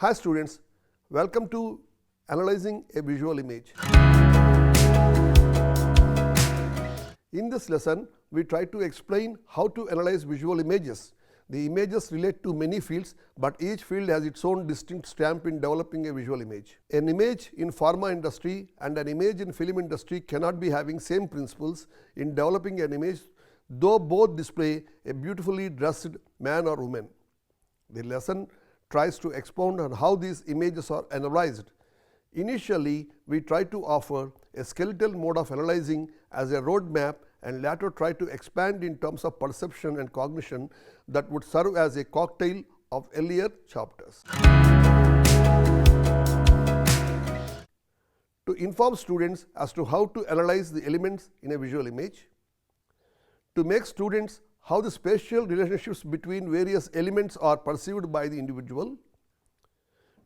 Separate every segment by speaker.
Speaker 1: Hi students, welcome to Analyzing a Visual Image. In this lesson, we try to explain how to analyze visual images. The images relate to many fields, but each field has its own distinct stamp in developing a visual image. An image in pharma industry and an image in film industry cannot be having same principles in developing an image, though both display a beautifully dressed man or woman. The lesson tries to expound on how these images are analyzed. Initially, we try to offer a skeletal mode of analyzing as a roadmap and later try to expand in terms of perception and cognition that would serve as a cocktail of earlier chapters. To inform students as to how to analyze the elements in a visual image, to make students how the spatial relationships between various elements are perceived by the individual,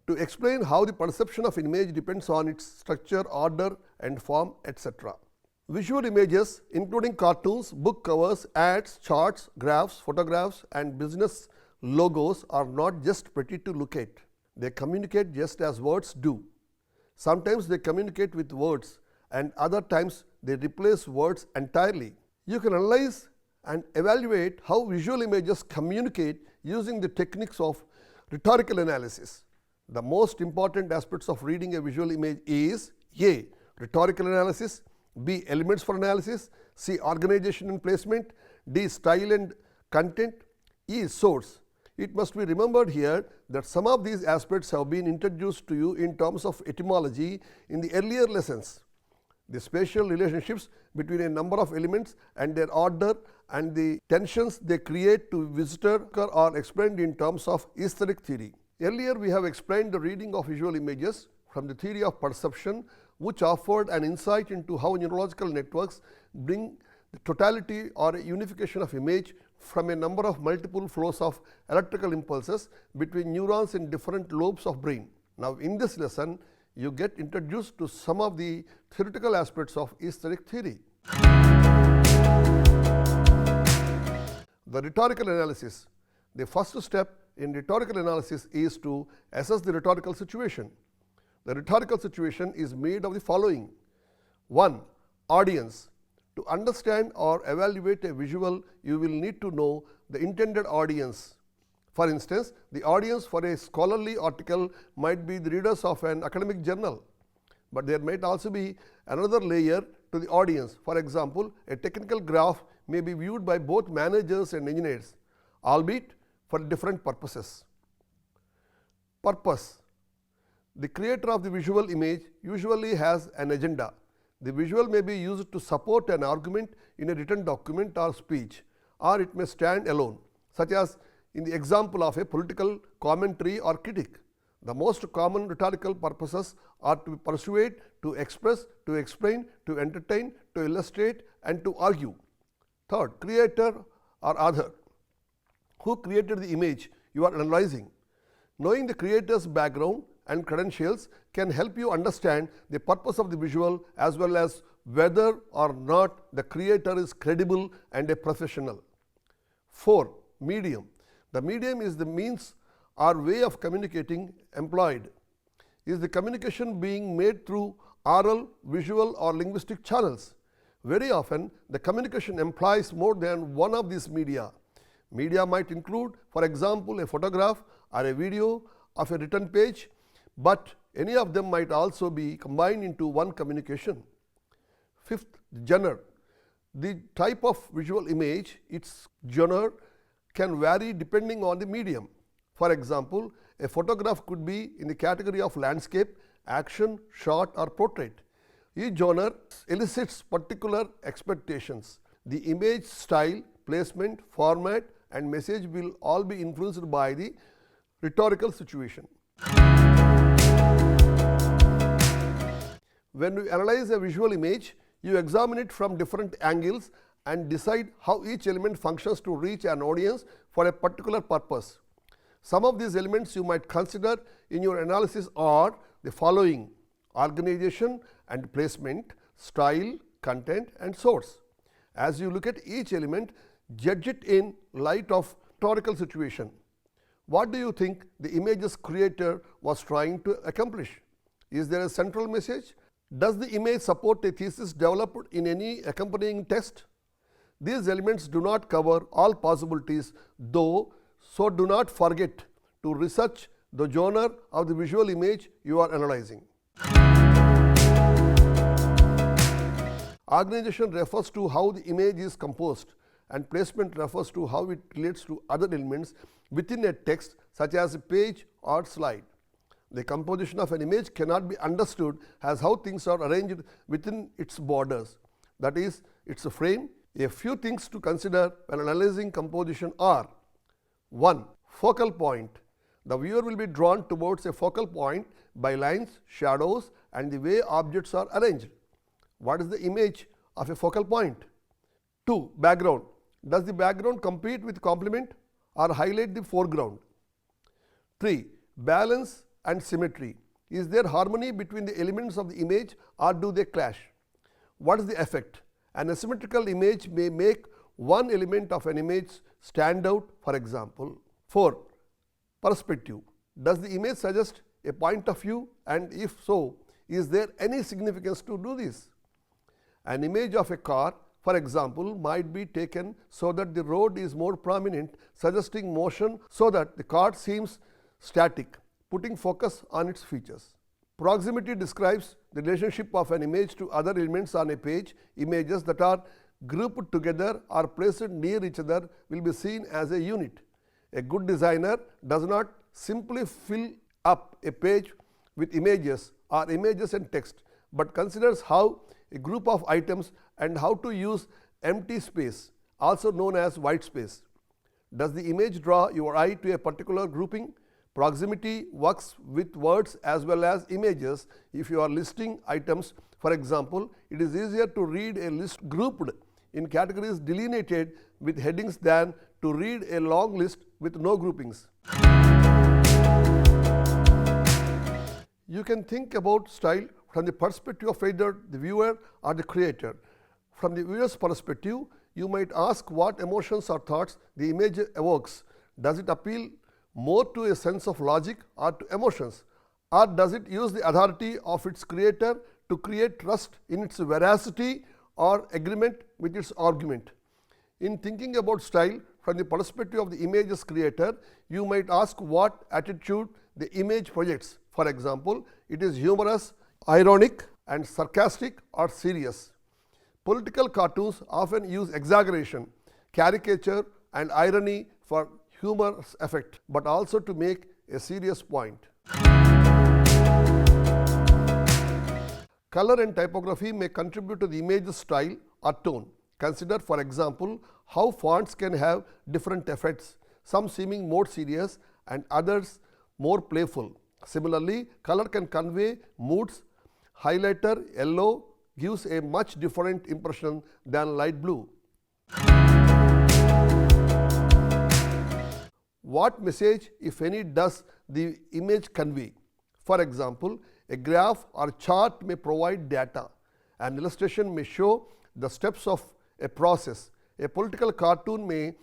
Speaker 1: to explain how the perception of an image depends on its structure, order and form, etc. Visual images including cartoons, book covers, ads, charts, graphs, photographs and business logos are not just pretty to look at. They communicate just as words do. Sometimes they communicate with words and other times they replace words entirely. You can analyze and evaluate how visual images communicate using the techniques of rhetorical analysis. The most important aspects of reading a visual image is A. Rhetorical analysis, B. Elements for analysis, C. Organization and placement, D. Style and content, E. Source. It must be remembered here that some of these aspects have been introduced to you in terms of etymology in the earlier lessons. The spatial relationships between a number of elements and their order and the tensions they create to visitor are explained in terms of aesthetic theory. Earlier we have explained the reading of visual images from the theory of perception, which offered an insight into how neurological networks bring the totality or a unification of image from a number of multiple flows of electrical impulses between neurons in different lobes of brain. Now in this lesson, you get introduced to some of the theoretical aspects of aesthetic theory. The rhetorical analysis. The first step in rhetorical analysis is to assess the rhetorical situation. The rhetorical situation is made of the following. 1. Audience. To understand or evaluate a visual, you will need to know the intended audience. For instance, the audience for a scholarly article might be the readers of an academic journal, but there might also be another layer to the audience. For example, a technical graph may be viewed by both managers and engineers, albeit for different purposes. Purpose. The creator of the visual image usually has an agenda. The visual may be used to support an argument in a written document or speech, or it may stand alone, such as in the example of a political commentary or critique. The most common rhetorical purposes are to persuade, to express, to explain, to entertain, to illustrate and to argue. Third, creator or author. Who created the image you are analyzing? Knowing the creator's background and credentials can help you understand the purpose of the visual as well as whether or not the creator is credible and a professional. 4. Medium. The medium is the means or way of communicating employed. Is the communication being made through oral, visual or linguistic channels? Very often, the communication implies more than one of these media. Media might include, for example, a photograph or a video of a written page, but any of them might also be combined into one communication. 5th, genre. The type of visual image, its genre can vary depending on the medium. For example, a photograph could be in the category of landscape, action, short or portrait. Each genre elicits particular expectations. The image style, placement, format and message will all be influenced by the rhetorical situation. When you analyze a visual image, you examine it from different angles and decide how each element functions to reach an audience for a particular purpose. Some of these elements you might consider in your analysis are the following: organization and placement, style, content and source. As you look at each element, judge it in light of rhetorical situation. What do you think the image's creator was trying to accomplish? Is there a central message? Does the image support a thesis developed in any accompanying text? These elements do not cover all possibilities, though, so do not forget to research the genre of the visual image you are analyzing. Organization refers to how the image is composed, and placement refers to how it relates to other elements within a text, such as a page or slide. The composition of an image cannot be understood as how things are arranged within its borders, that is, its frame. A few things to consider when analyzing composition are: 1. Focal point. The viewer will be drawn towards a focal point by lines, shadows, and the way objects are arranged. What is the image of a focal point? 2. Background. Does the background compete with complement or highlight the foreground? 3. Balance and symmetry. Is there harmony between the elements of the image or do they clash? What is the effect? An asymmetrical image may make one element of an image stand out, for example. 4. Perspective. Does the image suggest a point of view, and if so, is there any significance to do this? An image of a car, for example, might be taken so that the road is more prominent, suggesting motion so that the car seems static, putting focus on its features. Proximity describes the relationship of an image to other elements on a page. Images that are grouped together or placed near each other will be seen as a unit. A good designer does not simply fill up a page with images or images and text, but considers how a group of items and how to use empty space, also known as white space. Does the image draw your eye to a particular grouping? Proximity works with words as well as images. If you are listing items, for example, it is easier to read a list grouped in categories delineated with headings than to read a long list with no groupings. You can think about style from the perspective of either the viewer or the creator. From the viewer's perspective, you might ask what emotions or thoughts the image evokes. Does it appeal more to a sense of logic or to emotions, or does it use the authority of its creator to create trust in its veracity or agreement with its argument? In thinking about style from the perspective of the image's creator, you might ask what attitude the image projects. For example, it is humorous, ironic, and sarcastic, or serious. Political cartoons often use exaggeration, caricature, and irony for humorous effect, but also to make a serious point. Color and typography may contribute to the image's style or tone. Consider, for example, how fonts can have different effects, some seeming more serious and others more playful. Similarly, color can convey moods. Highlighter yellow gives a much different impression than light blue. What message, if any, does the image convey? For example, a graph or chart may provide data. An illustration may show the steps of a process. A political cartoon may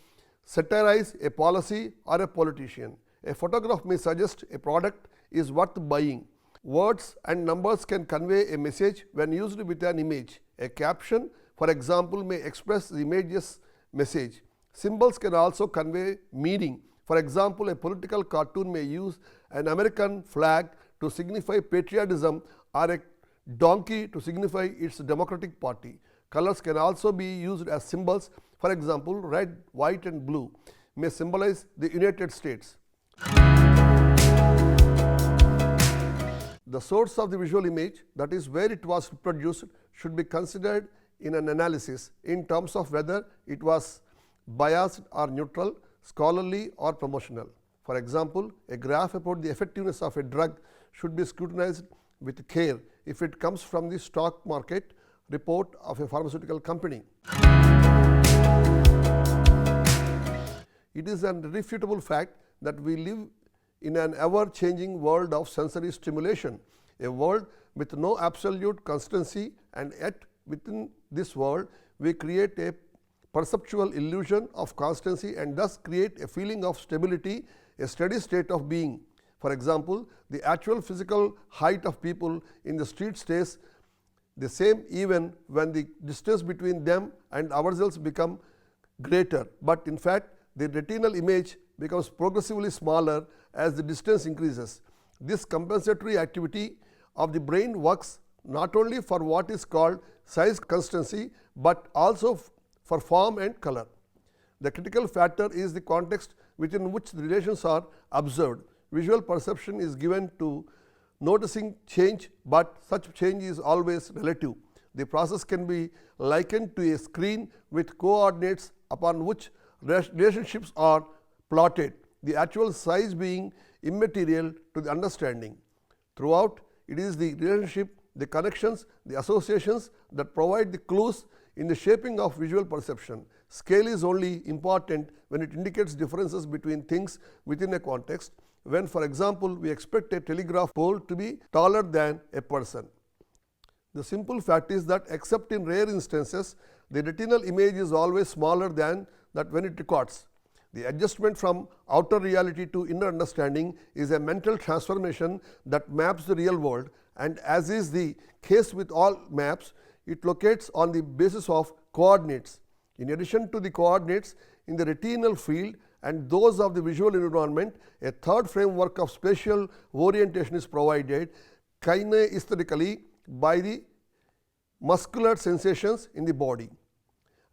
Speaker 1: satirize a policy or a politician. A photograph may suggest a product is worth buying. Words and numbers can convey a message when used with an image. A caption, for example, may express the image's message. Symbols can also convey meaning. For example, a political cartoon may use an American flag to signify patriotism or a donkey to signify its Democratic Party. Colors can also be used as symbols. For example, red, white, and blue may symbolize the United States. The source of the visual image, that is where it was reproduced, should be considered in an analysis in terms of whether it was biased or neutral, scholarly or promotional. For example, a graph about the effectiveness of a drug should be scrutinized with care if it comes from the stock market report of a pharmaceutical company. It is an irrefutable fact that we live in an ever-changing world of sensory stimulation, a world with no absolute constancy, and yet within this world we create a perceptual illusion of constancy and thus create a feeling of stability, a steady state of being. For example, the actual physical height of people in the street stays the same even when the distance between them and ourselves become greater, but in fact the retinal image becomes progressively smaller as the distance increases. This compensatory activity of the brain works not only for what is called size constancy, but also for form and color. The critical factor is the context within which the relations are observed. Visual perception is given to noticing change, but such change is always relative. The process can be likened to a screen with coordinates upon which relationships are plotted, the actual size being immaterial to the understanding. Throughout, it is the relationship, the connections, the associations that provide the clues in the shaping of visual perception. Scale is only important when it indicates differences between things within a context, when, for example, we expect a telegraph pole to be taller than a person. The simple fact is that except in rare instances, the retinal image is always smaller than that when it records. The adjustment from outer reality to inner understanding is a mental transformation that maps the real world, and as is the case with all maps, it locates on the basis of coordinates. In addition to the coordinates in the retinal field and those of the visual environment, a third framework of spatial orientation is provided kinesthetically by the muscular sensations in the body,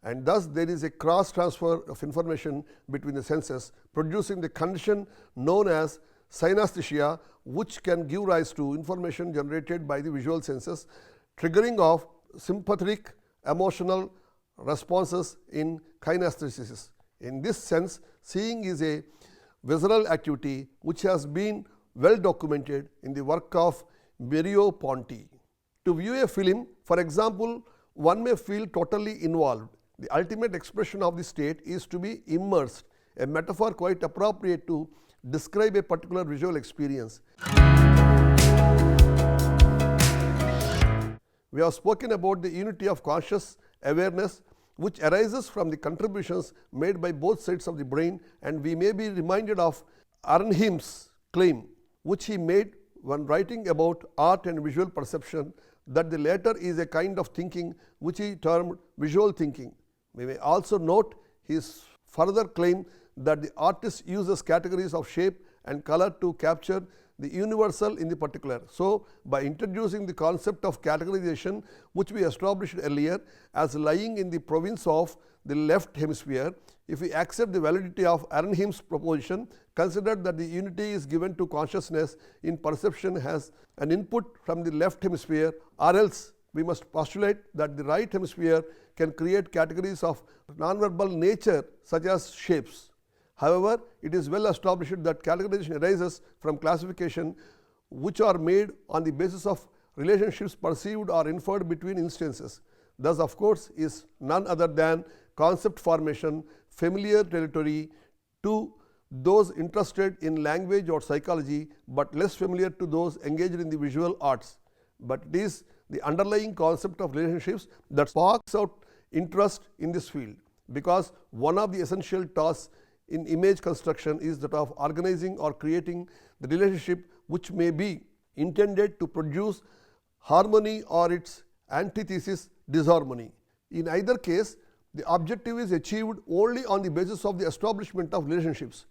Speaker 1: and thus there is a cross transfer of information between the senses, producing the condition known as synesthesia, which can give rise to information generated by the visual senses, triggering of sympathetic emotional responses in kinesthesis. In this sense, seeing is a visceral activity which has been well documented in the work of Merleau-Ponty. To view a film, for example, one may feel totally involved. The ultimate expression of the state is to be immersed, a metaphor quite appropriate to describe a particular visual experience. We have spoken about the unity of conscious awareness which arises from the contributions made by both sides of the brain, and we may be reminded of Arnheim's claim, which he made when writing about art and visual perception, that the latter is a kind of thinking which he termed visual thinking. We may also note his further claim that the artist uses categories of shape and color to capture the universal in the particular. So, by introducing the concept of categorization, which we established earlier as lying in the province of the left hemisphere, if we accept the validity of Arnheim's proposition, consider that the unity is given to consciousness in perception has an input from the left hemisphere, or else we must postulate that the right hemisphere can create categories of nonverbal nature such as shapes. However, it is well established that categorization arises from classification which are made on the basis of relationships perceived or inferred between instances. Thus, of course, is none other than concept formation, familiar territory to those interested in language or psychology, but less familiar to those engaged in the visual arts. But it is the underlying concept of relationships that sparks out interest in this field, because one of the essential tasks in image construction is that of organizing or creating the relationship which may be intended to produce harmony or its antithesis, disharmony. In either case, the objective is achieved only on the basis of the establishment of relationships.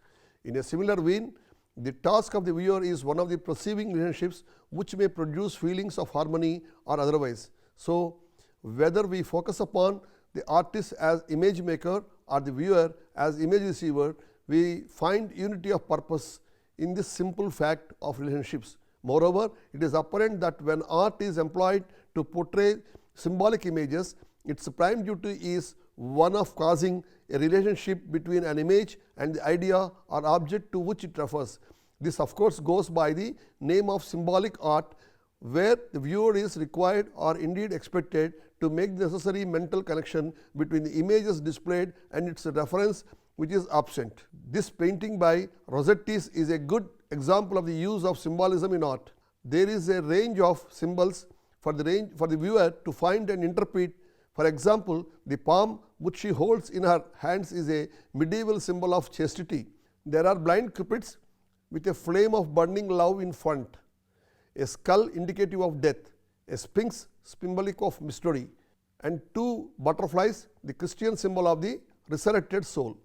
Speaker 1: In a similar vein, the task of the viewer is one of the perceiving relationships which may produce feelings of harmony or otherwise. So, whether we focus upon the artist as image maker or the viewer as image receiver, we find unity of purpose in this simple fact of relationships. Moreover, it is apparent that when art is employed to portray symbolic images, its prime duty is one of causing a relationship between an image and the idea or object to which it refers. This of course goes by the name of symbolic art, where the viewer is required or indeed expected to make the necessary mental connection between the images displayed and its reference which is absent. This painting by Rossetti is a good example of the use of symbolism in art. There is a range of symbols for the viewer to find and interpret. For example, the palm which she holds in her hands is a medieval symbol of chastity. There are blind cupids with a flame of burning love in front, a skull indicative of death, a sphinx symbolic of mystery, and two butterflies, the Christian symbol of the resurrected soul.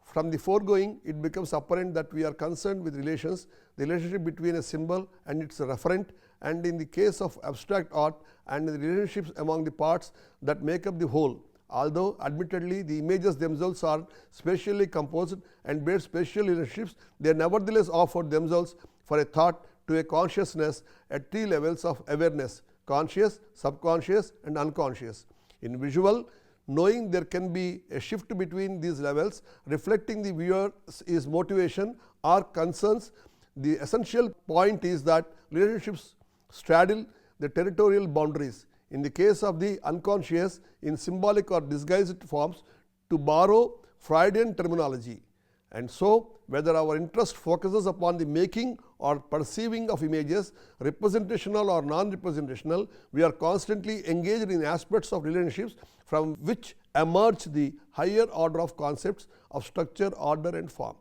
Speaker 1: From the foregoing, it becomes apparent that we are concerned with relations, the relationship between a symbol and its referent, and in the case of abstract art, and the relationships among the parts that make up the whole. Although admittedly the images themselves are spatially composed and bear spatial relationships, they nevertheless offer themselves for a thought to a consciousness at three levels of awareness: conscious, subconscious, and unconscious. In visual knowing, there can be a shift between these levels, reflecting the viewer's motivation or concerns. The essential point is that relationships straddle the territorial boundaries. In the case of the unconscious, in symbolic or disguised forms, to borrow Freudian terminology. And so, whether our interest focuses upon the making or perceiving of images, representational or non-representational, we are constantly engaged in aspects of relationships from which emerge the higher order of concepts of structure, order, and form.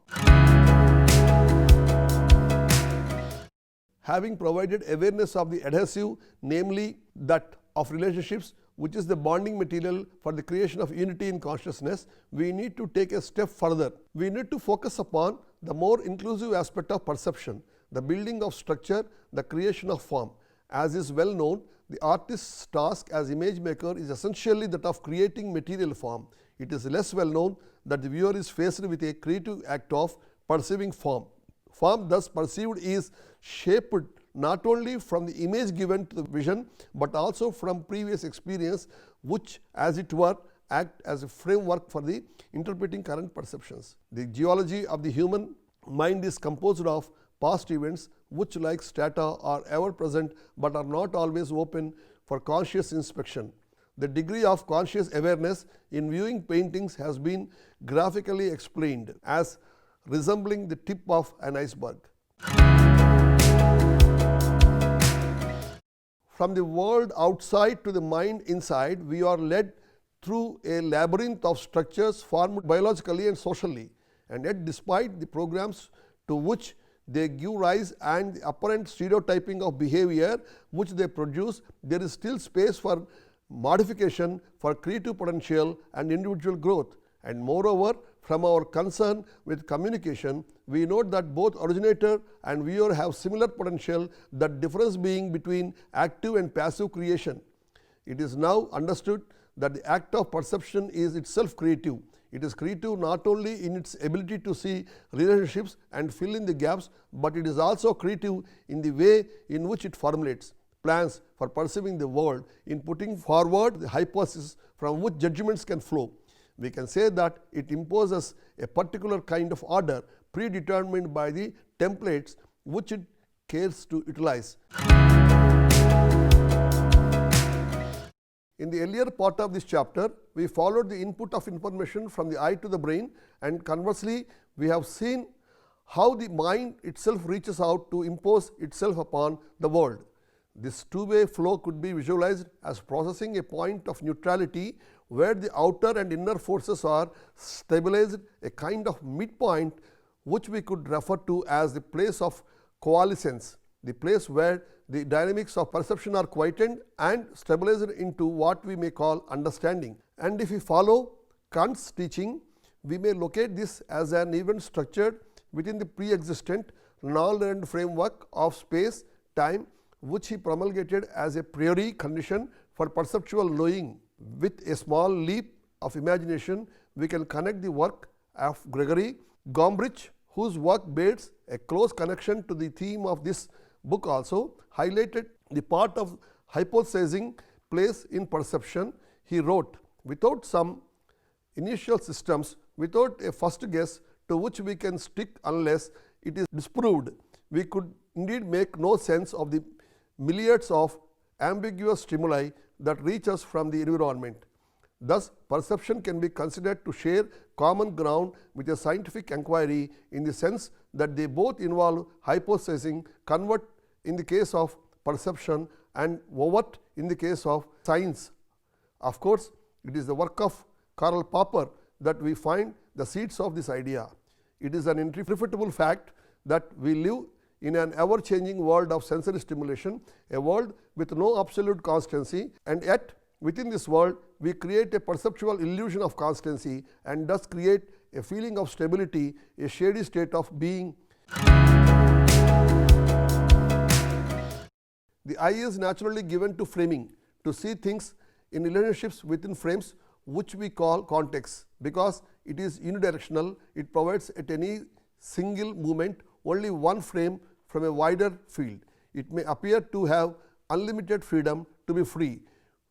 Speaker 1: Having provided awareness of the adhesive, namely that of relationships, which is the bonding material for the creation of unity in consciousness, we need to take a step further. We need to focus upon the more inclusive aspect of perception, the building of structure, the creation of form. As is well known, the artist's task as image maker is essentially that of creating material form. It is less well known that the viewer is faced with a creative act of perceiving form. Form thus perceived is shaped not only from the image given to the vision, but also from previous experience, which as it were act as a framework for the interpreting current perceptions. The geology of the human mind is composed of past events which, like strata, are ever present but are not always open for conscious inspection. The degree of conscious awareness in viewing paintings has been graphically explained as resembling the tip of an iceberg. From the world outside to the mind inside, we are led through a labyrinth of structures formed biologically and socially, and yet despite the programs to which they give rise and the apparent stereotyping of behavior which they produce, there is still space for modification, for creative potential and individual growth. And moreover, from our concern with communication, we note that both originator and viewer have similar potential, the difference being between active and passive creation. It is now understood that the act of perception is itself creative. It is creative not only in its ability to see relationships and fill in the gaps, but it is also creative in the way in which it formulates plans for perceiving the world, in putting forward the hypothesis from which judgments can flow. We can say that it imposes a particular kind of order predetermined by the templates which it cares to utilize. In the earlier part of this chapter, we followed the input of information from the eye to the brain, and conversely, we have seen how the mind itself reaches out to impose itself upon the world. This two-way flow could be visualized as processing a point of neutrality where the outer and inner forces are stabilized, a kind of midpoint which we could refer to as the place of coalescence, the place where the dynamics of perception are quietened and stabilized into what we may call understanding. And if we follow Kant's teaching, we may locate this as an event structured within the pre-existent non-linear framework of space, time, which he promulgated as a priori condition for perceptual knowing. With a small leap of imagination, we can connect the work of Gregory Gombrich, whose work bears a close connection to the theme of this book, also highlighted the part of hypothesizing place in perception. He wrote, "Without some initial systems, without a first guess to which we can stick unless it is disproved, we could indeed make no sense of the myriads of ambiguous stimuli that reach us from the environment. Thus, perception can be considered to share common ground with a scientific inquiry in the sense that they both involve hypothesizing, convert in the case of perception, and overt in the case of science. Of course, it is the work of Karl Popper that we find the seeds of this idea. It is an irrefutable fact that we live in an ever-changing world of sensory stimulation, a world with no absolute constancy, and yet within this world we create a perceptual illusion of constancy and thus create a feeling of stability, a shady state of being. The eye is naturally given to framing, to see things in relationships within frames which we call contexts. Because it is unidirectional, it provides at any single moment only one frame from a wider field. It may appear to have unlimited freedom to be free,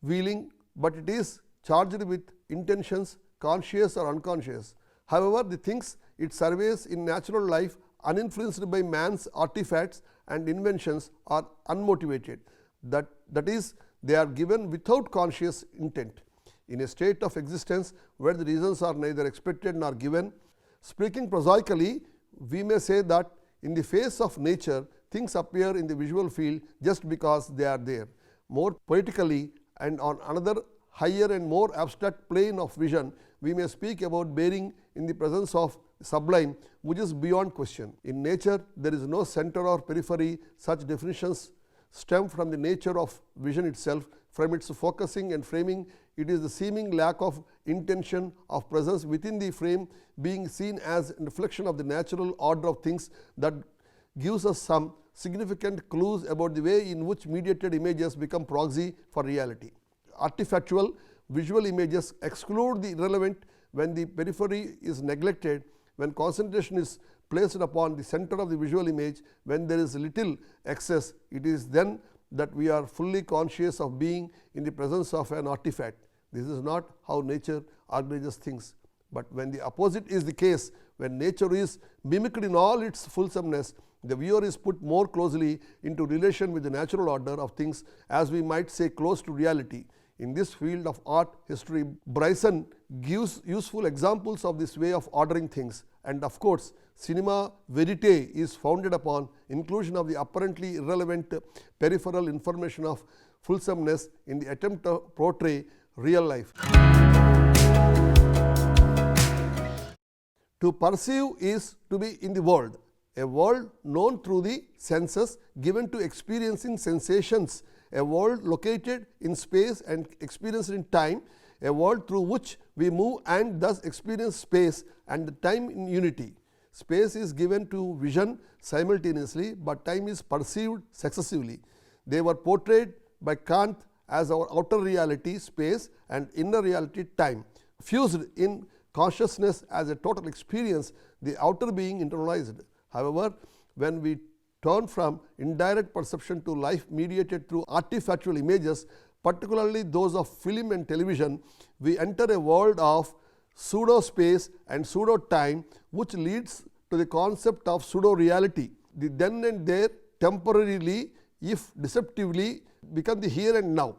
Speaker 1: wheeling, but it is charged with intentions, conscious or unconscious. However, the things it surveys in natural life, uninfluenced by man's artifacts and inventions, are unmotivated. That is, they are given without conscious intent. In a state of existence where the reasons are neither expected nor given, speaking prosaically, we may say that in the face of nature, things appear in the visual field just because they are there. More poetically, and on another higher and more abstract plane of vision, we may speak about bearing in the presence of sublime, which is beyond question. In nature, there is no center or periphery. Such definitions stem from the nature of vision itself, from its focusing and framing. It is the seeming lack of intention of presence within the frame being seen as a reflection of the natural order of things that gives us some significant clues about the way in which mediated images become proxy for reality. Artifactual visual images exclude the irrelevant when the periphery is neglected, when concentration is placed upon the center of the visual image, when there is little excess. It is then that we are fully conscious of being in the presence of an artifact. This is not how nature organizes things, but when the opposite is the case, when nature is mimicked in all its fulsomeness, the viewer is put more closely into relation with the natural order of things, as we might say close to reality. In this field of art history, Bryson gives useful examples of this way of ordering things, and of course, cinema verite is founded upon inclusion of the apparently irrelevant peripheral information of fulsomeness in the attempt to portray real life. To perceive is to be in the world, a world known through the senses, given to experiencing sensations, a world located in space and experienced in time, a world through which we move and thus experience space and time in unity. Space is given to vision simultaneously, but time is perceived successively. They were portrayed by Kant as our outer reality, space, and inner reality, time, fused in consciousness as a total experience, the outer being internalized. However, when we turn from indirect perception to life mediated through artifactual images, particularly those of film and television, we enter a world of pseudo space and pseudo time, which leads to the concept of pseudo reality. The then and there temporarily, if deceptively, become the here and now,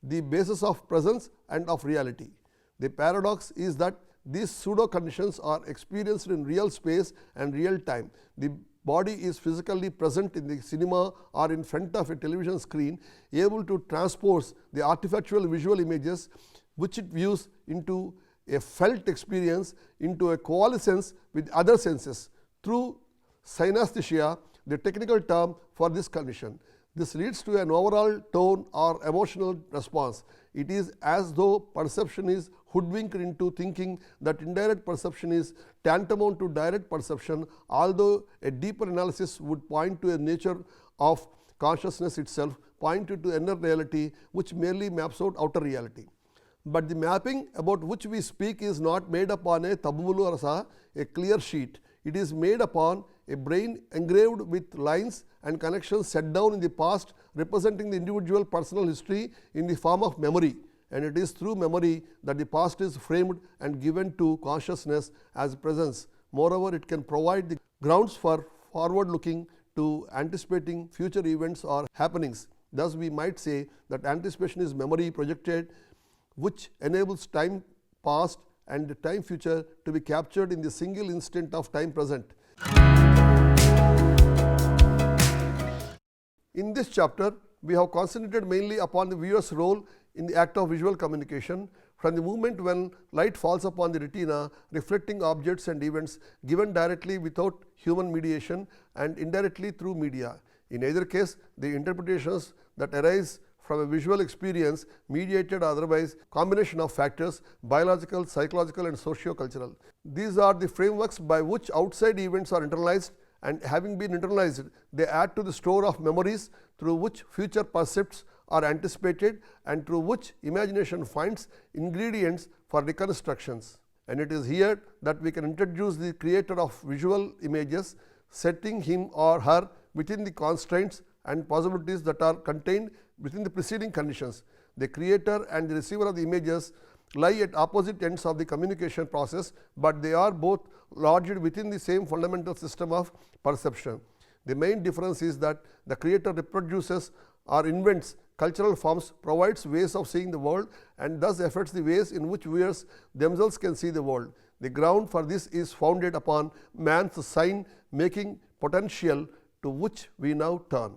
Speaker 1: the basis of presence and of reality. The paradox is that these pseudo conditions are experienced in real space and real time. The body is physically present in the cinema or in front of a television screen, able to transpose the artifactual visual images which it views into a felt experience, into a coalescence with other senses through synesthesia, the technical term for this condition. This leads to an overall tone or emotional response. It is as though perception is hoodwinked into thinking that indirect perception is tantamount to direct perception, although a deeper analysis would point to a nature of consciousness itself, pointed to inner reality which merely maps out outer reality. But the mapping about which we speak is not made upon a tabulu rasa, a clear sheet. It is made upon a brain engraved with lines and connections set down in the past, representing the individual personal history in the form of memory. And it is through memory that the past is framed and given to consciousness as presence. Moreover, it can provide the grounds for forward looking to anticipating future events or happenings. Thus, we might say that anticipation is memory projected, which enables time past and time future to be captured in the single instant of time present. In this chapter, we have concentrated mainly upon the viewer's role in the act of visual communication. from the moment when light falls upon the retina, reflecting objects and events given directly without human mediation and indirectly through media. In either case, the interpretations that arise from a visual experience, mediated or otherwise, combination of factors, biological, psychological and socio-cultural. These are the frameworks by which outside events are internalized, and having been internalized, they add to the store of memories through which future percepts are anticipated and through which imagination finds ingredients for reconstructions. And it is here that we can introduce the creator of visual images, setting him or her within the constraints and possibilities that are contained within the preceding conditions. The creator and the receiver of the images lie at opposite ends of the communication process, but they are both lodged within the same fundamental system of perception. The main difference is that the creator reproduces or invents cultural forms, provides ways of seeing the world, and thus affects the ways in which viewers themselves can see the world. The ground for this is founded upon man's sign making potential, to which we now turn.